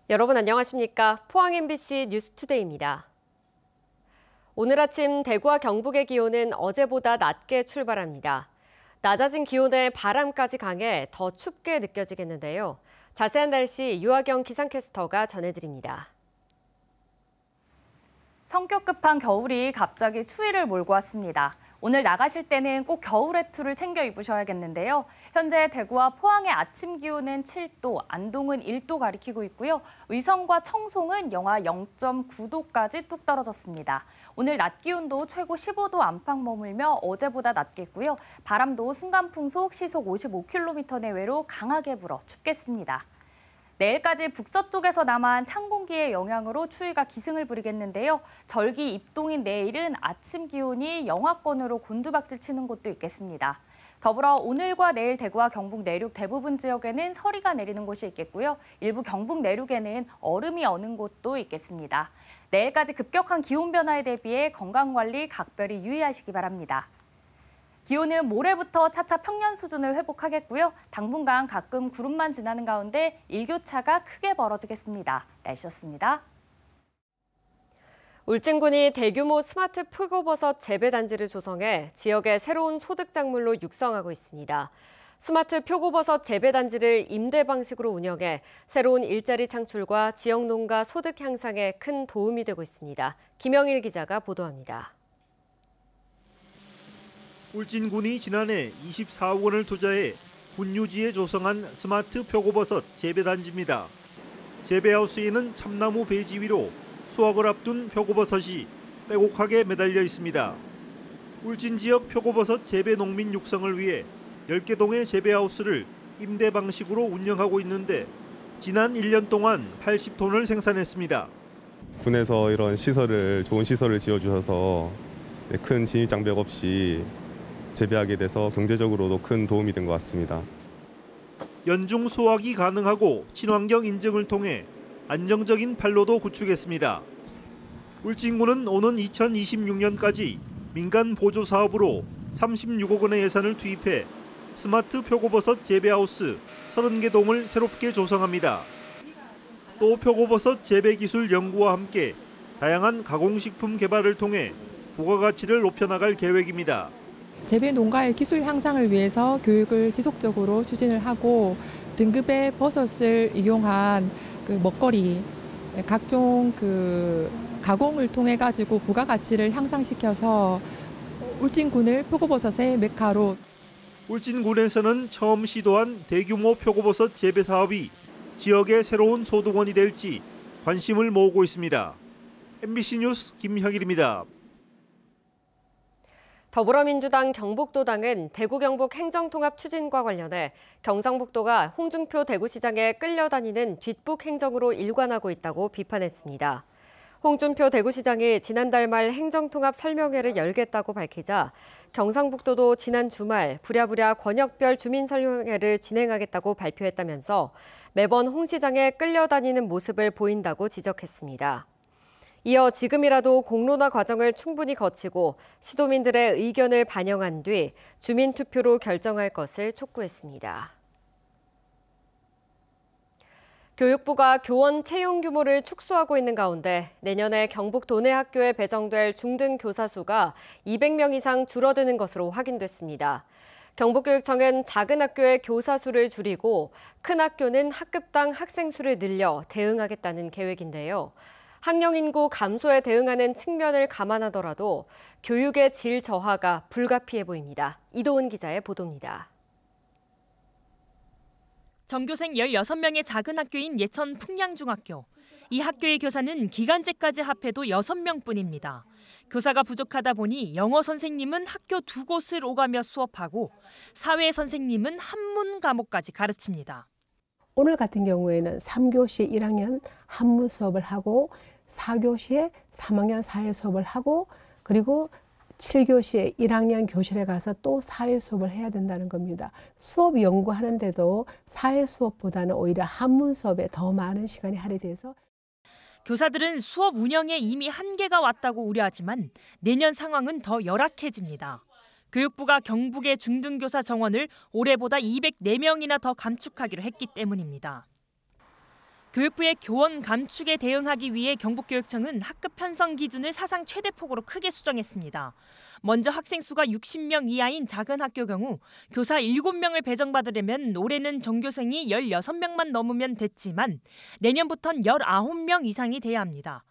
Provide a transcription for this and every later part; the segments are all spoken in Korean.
여러분 안녕하십니까? 포항 MBC 뉴스투데이입니다. 오늘 아침 대구와 경북의 기온은 어제보다 낮게 출발합니다. 낮아진 기온에 바람까지 강해 더 춥게 느껴지겠는데요. 자세한 날씨 유아경 기상캐스터가 전해드립니다. 성격 급한 겨울이 갑자기 추위를 몰고 왔습니다. 오늘 나가실 때는 꼭 겨울 외투를 챙겨 입으셔야겠는데요. 현재 대구와 포항의 아침 기온은 7도, 안동은 1도 가리키고 있고요. 의성과 청송은 영하 0.9도까지 뚝 떨어졌습니다. 오늘 낮 기온도 최고 15도 안팎 머물며 어제보다 낮겠고요. 바람도 순간풍속 시속 55km 내외로 강하게 불어 춥겠습니다. 내일까지 북서쪽에서 남한 찬 공기의 영향으로 추위가 기승을 부리겠는데요. 절기 입동인 내일은 아침 기온이 영하권으로 곤두박질 치는 곳도 있겠습니다. 더불어 오늘과 내일 대구와 경북 내륙 대부분 지역에는 서리가 내리는 곳이 있겠고요. 일부 경북 내륙에는 얼음이 어는 곳도 있겠습니다. 내일까지 급격한 기온 변화에 대비해 건강관리 각별히 유의하시기 바랍니다. 기온은 모레부터 차차 평년 수준을 회복하겠고요. 당분간 가끔 구름만 지나는 가운데 일교차가 크게 벌어지겠습니다. 날씨였습니다. 울진군이 대규모 스마트 표고버섯 재배 단지를 조성해 지역의 새로운 소득 작물로 육성하고 있습니다. 스마트 표고버섯 재배 단지를 임대 방식으로 운영해 새로운 일자리 창출과 지역 농가 소득 향상에 큰 도움이 되고 있습니다. 김영일 기자가 보도합니다. 울진군이 지난해 24억 원을 투자해 군유지에 조성한 스마트 표고버섯 재배단지입니다. 재배하우스에는 참나무 배지 위로 수확을 앞둔 표고버섯이 빼곡하게 매달려 있습니다. 울진 지역 표고버섯 재배 농민 육성을 위해 10개 동의 재배하우스를 임대 방식으로 운영하고 있는데 지난 1년 동안 80톤을 생산했습니다. 군에서 이런 좋은 시설을 지어주셔서 큰 진입 장벽 없이 재배하게 돼서 경제적으로도 큰 도움이 된 것 같습니다. 연중 수확이 가능하고 친환경 인증을 통해 안정적인 판로도 구축했습니다. 울진군은 오는 2026년까지 민간 보조 사업으로 36억 원의 예산을 투입해 스마트 표고버섯 재배하우스 30개 동을 새롭게 조성합니다. 또 표고버섯 재배 기술 연구와 함께 다양한 가공식품 개발을 통해 부가가치를 높여나갈 계획입니다. 재배 농가의 기술 향상을 위해서 교육을 지속적으로 추진을 하고 등급의 버섯을 이용한 먹거리, 각종 가공을 통해 가지고 부가가치를 향상시켜서 울진군을 표고버섯의 메카로. 울진군에서는 처음 시도한 대규모 표고버섯 재배 사업이 지역의 새로운 소득원이 될지 관심을 모으고 있습니다. MBC 뉴스 김형일입니다. 더불어민주당 경북도당은 대구 경북 행정통합 추진과 관련해 경상북도가 홍준표 대구시장에 끌려다니는 뒷북 행정으로 일관하고 있다고 비판했습니다. 홍준표 대구시장이 지난달 말 행정통합 설명회를 열겠다고 밝히자 경상북도도 지난 주말 부랴부랴 권역별 주민설명회를 진행하겠다고 발표했다면서 매번 홍 시장에 끌려다니는 모습을 보인다고 지적했습니다. 이어 지금이라도 공론화 과정을 충분히 거치고 시도민들의 의견을 반영한 뒤 주민투표로 결정할 것을 촉구했습니다. 교육부가 교원 채용 규모를 축소하고 있는 가운데 내년에 경북 도내 학교에 배정될 중등교사 수가 200명 이상 줄어드는 것으로 확인됐습니다. 경북교육청은 작은 학교의 교사 수를 줄이고 큰 학교는 학급당 학생 수를 늘려 대응하겠다는 계획인데요. 학령 인구 감소에 대응하는 측면을 감안하더라도 교육의 질 저하가 불가피해 보입니다. 이도은 기자의 보도입니다. 전교생 16명의 작은 학교인 예천 풍량중학교. 이 학교의 교사는 기간제까지 합해도 6명뿐입니다. 교사가 부족하다 보니 영어 선생님은 학교 2곳을 오가며 수업하고 사회 선생님은 한문 과목까지 가르칩니다. 오늘 같은 경우에는 3교시 1학년 한문 수업을 하고 4교시에 3학년 사회 수업을 하고 그리고 7교시에 1학년 교실에 가서 또 사회 수업을 해야 된다는 겁니다. 수업 연구하는데도 사회 수업보다는 오히려 한문 수업에 더 많은 시간이 할애돼서 교사들은 수업 운영에 이미 한계가 왔다고 우려하지만 내년 상황은 더 열악해집니다. 교육부가 경북의 중등교사 정원을 올해보다 204명이나 더 감축하기로 했기 때문입니다. 교육부의 교원 감축에 대응하기 위해 경북교육청은 학급 편성 기준을 사상 최대폭으로 크게 수정했습니다. 먼저 학생 수가 60명 이하인 작은 학교 경우 교사 7명을 배정받으려면 올해는 전교생이 16명만 넘으면 됐지만 내년부터는 19명 이상이 돼야 합니다.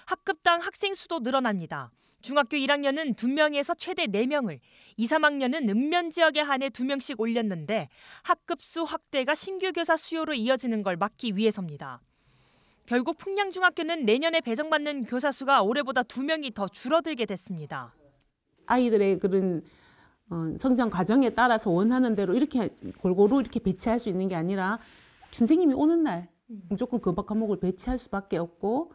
학급당 학생 수도 늘어납니다. 중학교 1학년은 2명에서 최대 4명을, 2, 3학년은 읍면 지역에 한해 2명씩 올렸는데 학급수 확대가 신규 교사 수요로 이어지는 걸 막기 위해서입니다. 결국 풍량중학교는 내년에 배정받는 교사 수가 올해보다 2명이 더 줄어들게 됐습니다. 아이들의 그런 성장 과정에 따라서 원하는 대로 이렇게 골고루 이렇게 배치할 수 있는 게 아니라 선생님이 오는 날 무조건 그 과목을 배치할 수밖에 없고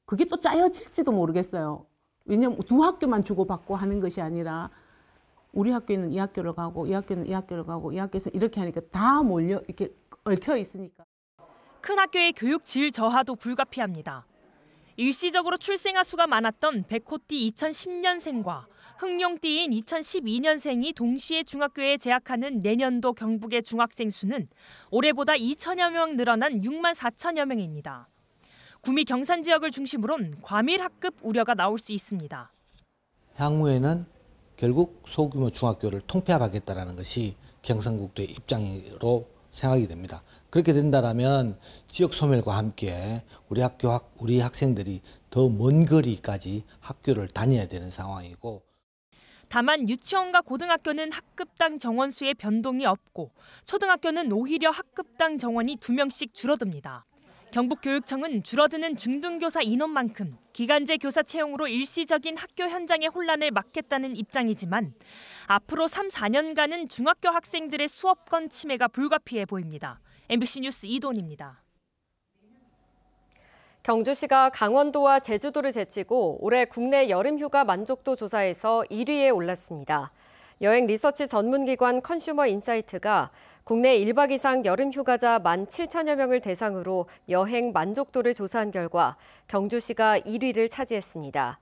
그게 또 짜여질지도 모르겠어요. 왜냐면 두 학교만 주고받고 하는 것이 아니라 우리 학교에는 이 학교를 가고 이 학교는 이 학교를 가고 이 학교에서 이렇게 하니까 다 몰려 이렇게 얽혀 있으니까. 큰 학교의 교육 질 저하도 불가피합니다. 일시적으로 출생아 수가 많았던 백호띠 2010년생과 흥룡띠인 2012년생이 동시에 중학교에 재학하는 내년도 경북의 중학생 수는 올해보다 2천여 명 늘어난 6만 4천여 명입니다. 구미 경산 지역을 중심으론 과밀 학급 우려가 나올 수 있습니다. 향후에는 결국 소규모 중학교를 통폐합하겠다는 것이 경상북도의 입장으로 생각이 됩니다. 그렇게 된다면 지역 소멸과 함께 우리 학생들이 더 먼 거리까지 학교를 다녀야 되는 상황이고. 다만 유치원과 고등학교는 학급당 정원 수에 변동이 없고 초등학교는 오히려 학급당 정원이 2명씩 줄어듭니다. 경북교육청은 줄어드는 중등교사 인원만큼 기간제 교사 채용으로 일시적인 학교 현장의 혼란을 막겠다는 입장이지만 앞으로 3, 4년간은 중학교 학생들의 수업권 침해가 불가피해 보입니다. MBC 뉴스 이돈입니다. 경주시가 강원도와 제주도를 제치고 올해 국내 여름휴가 만족도 조사에서 1위에 올랐습니다. 여행 리서치 전문기관 컨슈머 인사이트가 국내 1박 이상 여름휴가자 17,000여 명을 대상으로 여행 만족도를 조사한 결과 경주시가 1위를 차지했습니다.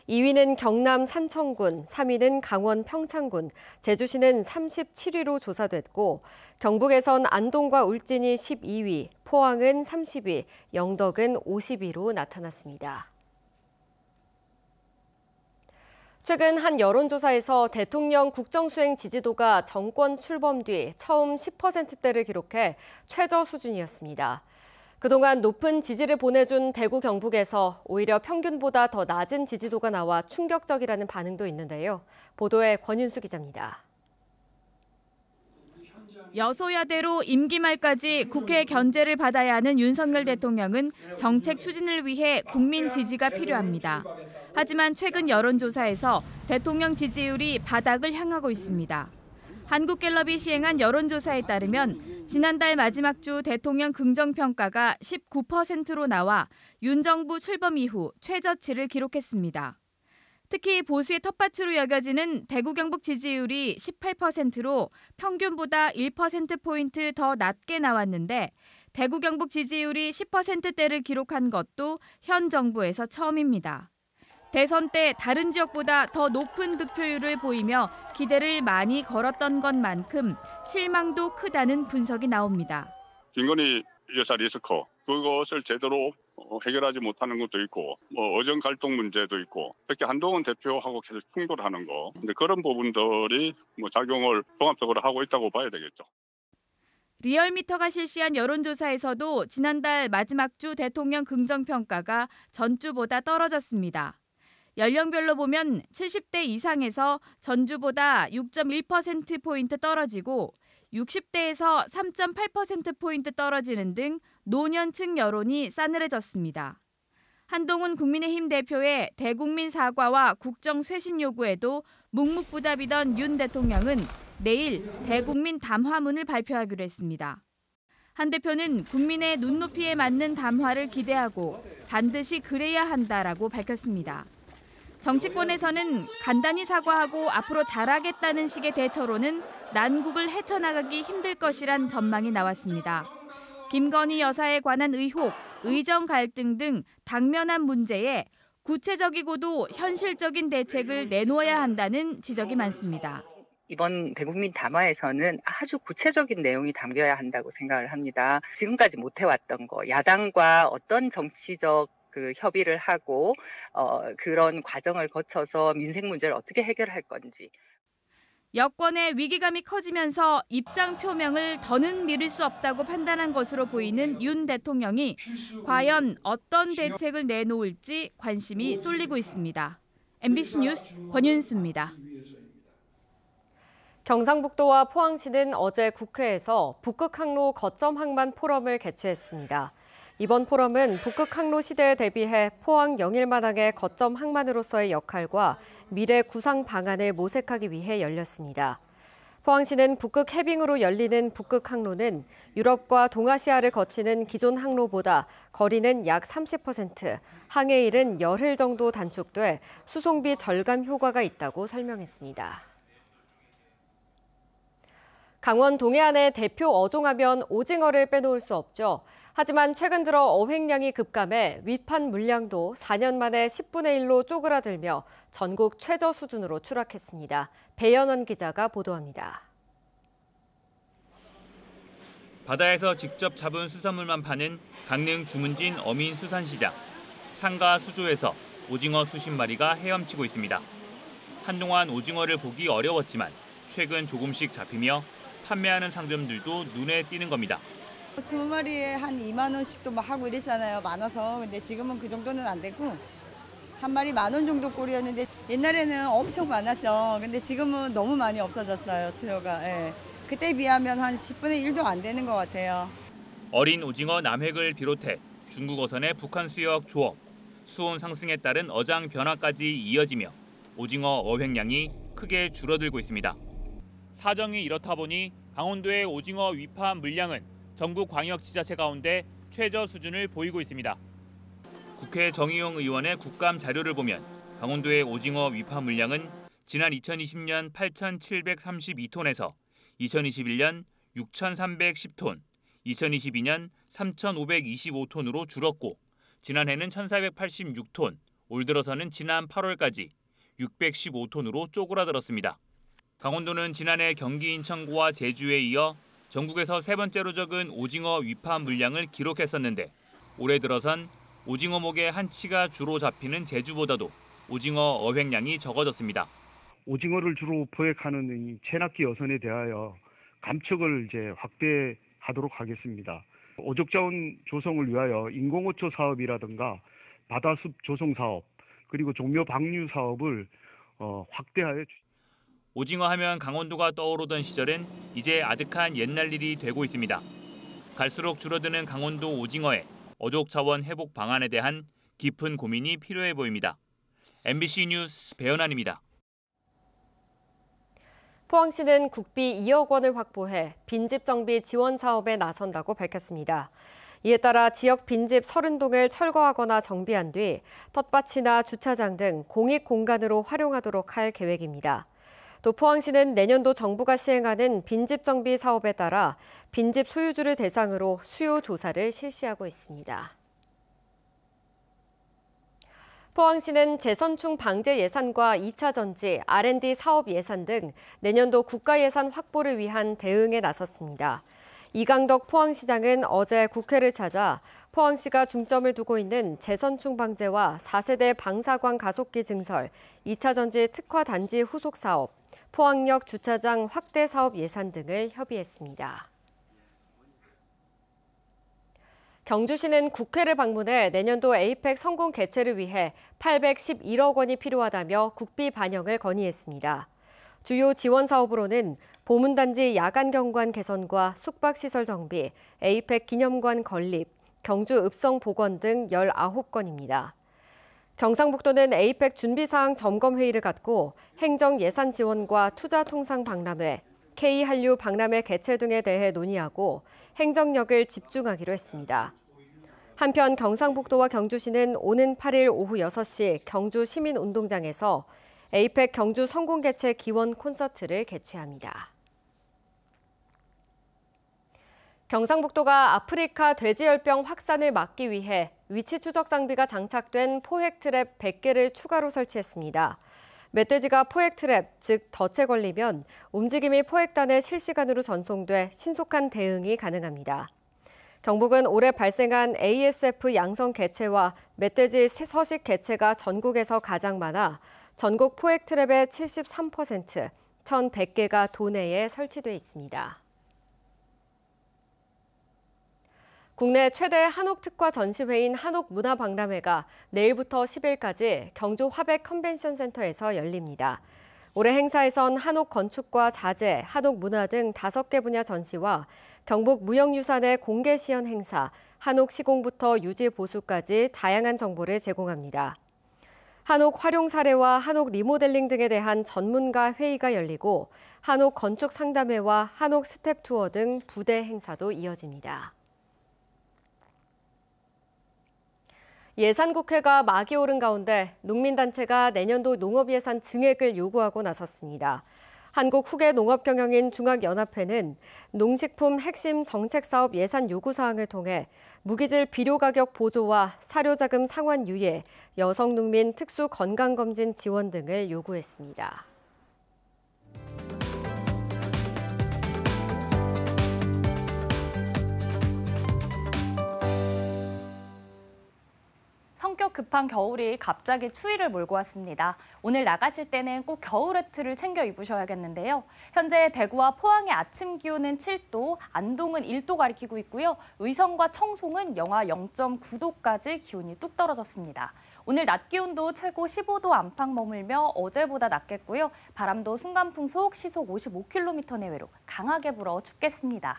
2위는 경남 산청군, 3위는 강원 평창군, 제주시는 37위로 조사됐고 경북에선 안동과 울진이 12위, 포항은 30위, 영덕은 50위로 나타났습니다. 최근 한 여론조사에서 대통령 국정수행 지지도가 정권 출범 뒤 처음 10%대를 기록해 최저 수준이었습니다. 그동안 높은 지지를 보내준 대구 경북에서 오히려 평균보다 더 낮은 지지도가 나와 충격적이라는 반응도 있는데요. 보도에 권윤수 기자입니다. 여소야대로 임기 말까지 국회 견제를 받아야 하는 윤석열 대통령은 정책 추진을 위해 국민 지지가 필요합니다. 하지만 최근 여론조사에서 대통령 지지율이 바닥을 향하고 있습니다. 한국갤럽이 시행한 여론조사에 따르면 지난달 마지막 주 대통령 긍정평가가 19%로 나와 윤 정부 출범 이후 최저치를 기록했습니다. 특히 보수의 텃밭으로 여겨지는 대구 경북 지지율이 18%로 평균보다 1%포인트 더 낮게 나왔는데 대구 경북 지지율이 10%대를 기록한 것도 현 정부에서 처음입니다. 대선 때 다른 지역보다 더 높은 득표율을 보이며 기대를 많이 걸었던 것만큼 실망도 크다는 분석이 나옵니다. 김건희 여사 리스크, 그것을 제대로 해결하지 못하는 것도 있고 어정 갈등 문제도 있고 특히 한동훈 대표하고 계속 충돌하는 거. 근데 그런 부분들이 작용을 종합적으로 하고 있다고 봐야 되겠죠. 리얼미터가 실시한 여론조사에서도 지난달 마지막 주 대통령 긍정평가가 전주보다 떨어졌습니다. 연령별로 보면 70대 이상에서 전주보다 6.1%포인트 떨어지고 60대에서 3.8%포인트 떨어지는 등 노년층 여론이 싸늘해졌습니다. 한동훈 국민의힘 대표의 대국민 사과와 국정 쇄신 요구에도 묵묵부답이던 윤 대통령은 내일 대국민 담화문을 발표하기로 했습니다. 한 대표는 국민의 눈높이에 맞는 담화를 기대하고 반드시 그래야 한다라고 밝혔습니다. 정치권에서는 간단히 사과하고 앞으로 잘하겠다는 식의 대처로는 난국을 헤쳐나가기 힘들 것이란 전망이 나왔습니다. 김건희 여사에 관한 의혹, 의정 갈등 등 당면한 문제에 구체적이고도 현실적인 대책을 내놓아야 한다는 지적이 많습니다. 이번 대국민 담화에서는 아주 구체적인 내용이 담겨야 한다고 생각을 합니다. 지금까지 못 해왔던 거, 야당과 어떤 정치적 협의를 하고 그런 과정을 거쳐서 민생 문제를 어떻게 해결할 건지. 여권의 위기감이 커지면서 입장 표명을 더는 미룰 수 없다고 판단한 것으로 보이는 윤 대통령이 과연 어떤 대책을 내놓을지 관심이 쏠리고 있습니다. MBC 뉴스 권윤수입니다. 경상북도와 포항시는 어제 국회에서 북극항로 거점 항만 포럼을 개최했습니다. 이번 포럼은 북극항로 시대에 대비해 포항 영일마당의 거점 항만으로서의 역할과 미래 구상 방안을 모색하기 위해 열렸습니다. 포항시는 북극 해빙으로 열리는 북극항로는 유럽과 동아시아를 거치는 기존 항로보다 거리는 약 30%, 항해일은 열흘 정도 단축돼 수송비 절감 효과가 있다고 설명했습니다. 강원 동해안의 대표 어종하면 오징어를 빼놓을 수 없죠. 하지만 최근 들어 어획량이 급감해 위판 물량도 4년 만에 10분의 1로 쪼그라들며 전국 최저 수준으로 추락했습니다. 배연원 기자가 보도합니다. 바다에서 직접 잡은 수산물만 파는 강릉 주문진 어민수산시장. 상가 수조에서 오징어 수십 마리가 헤엄치고 있습니다. 한동안 오징어를 보기 어려웠지만 최근 조금씩 잡히며 판매하는 상점들도 눈에 띄는 겁니다. 20마리에 한 2만 원씩도 막 하고 이랬잖아요. 많아서. 근데 지금은 그 정도는 안 되고 한 마리 10,000원 정도 꼴이었는데 옛날에는 엄청 많았죠. 근데 지금은 너무 많이 없어졌어요, 수요가. 예. 그때에 비하면 한 10분의 1도 안 되는 것 같아요. 어린 오징어 남획을 비롯해 중국 어선의 북한 수역 조업, 수온 상승에 따른 어장 변화까지 이어지며 오징어 어획량이 크게 줄어들고 있습니다. 사정이 이렇다 보니 강원도의 오징어 위판 물량은 전국 광역지자체 가운데 최저 수준을 보이고 있습니다. 국회 정의용 의원의 국감 자료를 보면 강원도의 오징어 위판 물량은 지난 2020년 8,732톤에서 2021년 6,310톤, 2022년 3,525톤으로 줄었고 지난해는 1,486톤, 올 들어서는 지난 8월까지 615톤으로 쪼그라들었습니다. 강원도는 지난해 경기 인천고와 제주에 이어 전국에서 세 번째로 적은 오징어 위판 물량을 기록했었는데 올해 들어선 오징어목의 한치가 주로 잡히는 제주보다도 오징어 어획량이 적어졌습니다. 오징어를 주로 포획하는 이 체납기 어선에 대하여 감척을 이제 확대하도록 하겠습니다. 오족자원 조성을 위하여 인공어초 사업이라든가 바다숲 조성 사업 그리고 종묘 방류 사업을 확대하여 오징어 하면 강원도가 떠오르던 시절은 이제 아득한 옛날 일이 되고 있습니다. 갈수록 줄어드는 강원도 오징어의 어족 자원 회복 방안에 대한 깊은 고민이 필요해 보입니다. MBC 뉴스 배연환입니다. 포항시는 국비 2억 원을 확보해 빈집 정비 지원 사업에 나선다고 밝혔습니다. 이에 따라 지역 빈집 30동을 철거하거나 정비한 뒤 텃밭이나 주차장 등 공익 공간으로 활용하도록 할 계획입니다. 또 포항시는 내년도 정부가 시행하는 빈집 정비 사업에 따라 빈집 소유주를 대상으로 수요 조사를 실시하고 있습니다. 포항시는 재선충 방제 예산과 2차 전지, R&D 사업 예산 등 내년도 국가 예산 확보를 위한 대응에 나섰습니다. 이강덕 포항시장은 어제 국회를 찾아 포항시가 중점을 두고 있는 재선충 방제와 4세대 방사광 가속기 증설, 2차 전지 특화 단지 후속 사업, 포항역 주차장 확대 사업 예산 등을 협의했습니다. 경주시는 국회를 방문해 내년도 에이펙 성공 개최를 위해 811억 원이 필요하다며 국비 반영을 건의했습니다. 주요 지원 사업으로는 보문단지 야간 경관 개선과 숙박시설 정비, 에이펙 기념관 건립, 경주 읍성 복원 등 19건입니다. 경상북도는 에이펙 준비사항 점검회의를 갖고 행정 예산 지원과 투자 통상 박람회, K한류 박람회 개최 등에 대해 논의하고 행정력을 집중하기로 했습니다. 한편 경상북도와 경주시는 오는 8일 오후 6시 경주 시민운동장에서 에이펙 경주 성공 개최 기원 콘서트를 개최합니다. 경상북도가 아프리카 돼지열병 확산을 막기 위해 위치 추적 장비가 장착된 포획 트랩 100개를 추가로 설치했습니다. 멧돼지가 포획 트랩, 즉 덫에 걸리면 움직임이 포획단에 실시간으로 전송돼 신속한 대응이 가능합니다. 경북은 올해 발생한 ASF 양성 개체와 멧돼지 서식 개체가 전국에서 가장 많아 전국 포획 트랩의 73%, 1,100개가 도내에 설치돼 있습니다. 국내 최대 한옥 특화 전시회인 한옥문화박람회가 내일부터 10일까지 경주 화백 컨벤션 센터에서 열립니다. 올해 행사에선 한옥 건축과 자재, 한옥 문화 등 5개 분야 전시와 경북 무형유산의 공개 시연 행사, 한옥 시공부터 유지 보수까지 다양한 정보를 제공합니다. 한옥 활용 사례와 한옥 리모델링 등에 대한 전문가 회의가 열리고 한옥 건축 상담회와 한옥 스텝 투어 등 부대 행사도 이어집니다. 예산국회가 막이 오른 가운데 농민단체가 내년도 농업예산 증액을 요구하고 나섰습니다. 한국후계농업경영인 중앙연합회는 농식품 핵심 정책사업 예산 요구사항을 통해 무기질 비료가격 보조와 사료자금 상환 유예, 여성농민 특수건강검진 지원 등을 요구했습니다. 성격 급한 겨울이 갑자기 추위를 몰고 왔습니다. 오늘 나가실 때는 꼭 겨울 외투를 챙겨 입으셔야겠는데요. 현재 대구와 포항의 아침 기온은 7도, 안동은 1도 가리키고 있고요. 의성과 청송은 영하 0.9도까지 기온이 뚝 떨어졌습니다. 오늘 낮 기온도 최고 15도 안팎 머물며 어제보다 낮겠고요. 바람도 순간풍속 시속 55km 내외로 강하게 불어 춥겠습니다.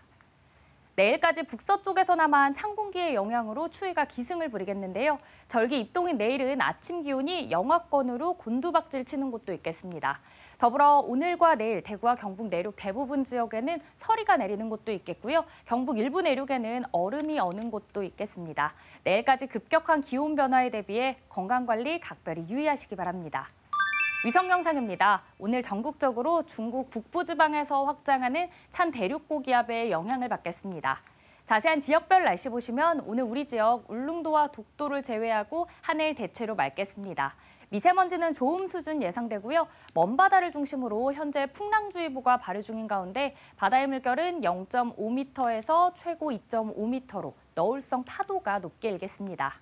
내일까지 북서쪽에서나마 찬 공기의 영향으로 추위가 기승을 부리겠는데요. 절기 입동인 내일은 아침 기온이 영하권으로 곤두박질 치는 곳도 있겠습니다. 더불어 오늘과 내일 대구와 경북 내륙 대부분 지역에는 서리가 내리는 곳도 있겠고요. 경북 일부 내륙에는 얼음이 어는 곳도 있겠습니다. 내일까지 급격한 기온 변화에 대비해 건강관리 각별히 유의하시기 바랍니다. 위성 영상입니다. 오늘 전국적으로 중국 북부지방에서 확장하는 찬 대륙고기압의 영향을 받겠습니다. 자세한 지역별 날씨 보시면 오늘 우리 지역 울릉도와 독도를 제외하고 하늘 대체로 맑겠습니다. 미세먼지는 좋음 수준 예상되고요. 먼바다를 중심으로 현재 풍랑주의보가 발효 중인 가운데 바다의 물결은 0.5m에서 최고 2.5m로 너울성 파도가 높게 일겠습니다.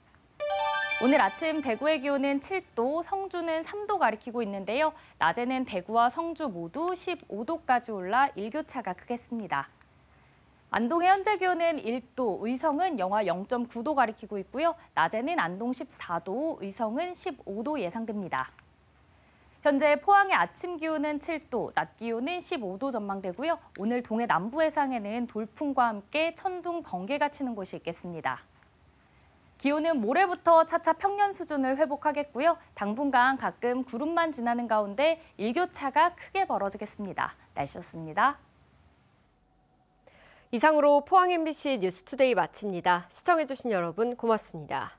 오늘 아침 대구의 기온은 7도, 성주는 3도 가리키고 있는데요. 낮에는 대구와 성주 모두 15도까지 올라 일교차가 크겠습니다. 안동의 현재 기온은 1도, 의성은 영하 0.9도 가리키고 있고요. 낮에는 안동 14도, 의성은 15도 예상됩니다. 현재 포항의 아침 기온은 7도, 낮 기온은 15도 전망되고요. 오늘 동해 남부 해상에는 돌풍과 함께 천둥, 번개가 치는 곳이 있겠습니다. 기온은 모레부터 차차 평년 수준을 회복하겠고요. 당분간 가끔 구름만 지나는 가운데 일교차가 크게 벌어지겠습니다. 날씨였습니다. 이상으로 포항 MBC 뉴스투데이 마칩니다. 시청해주신 여러분 고맙습니다.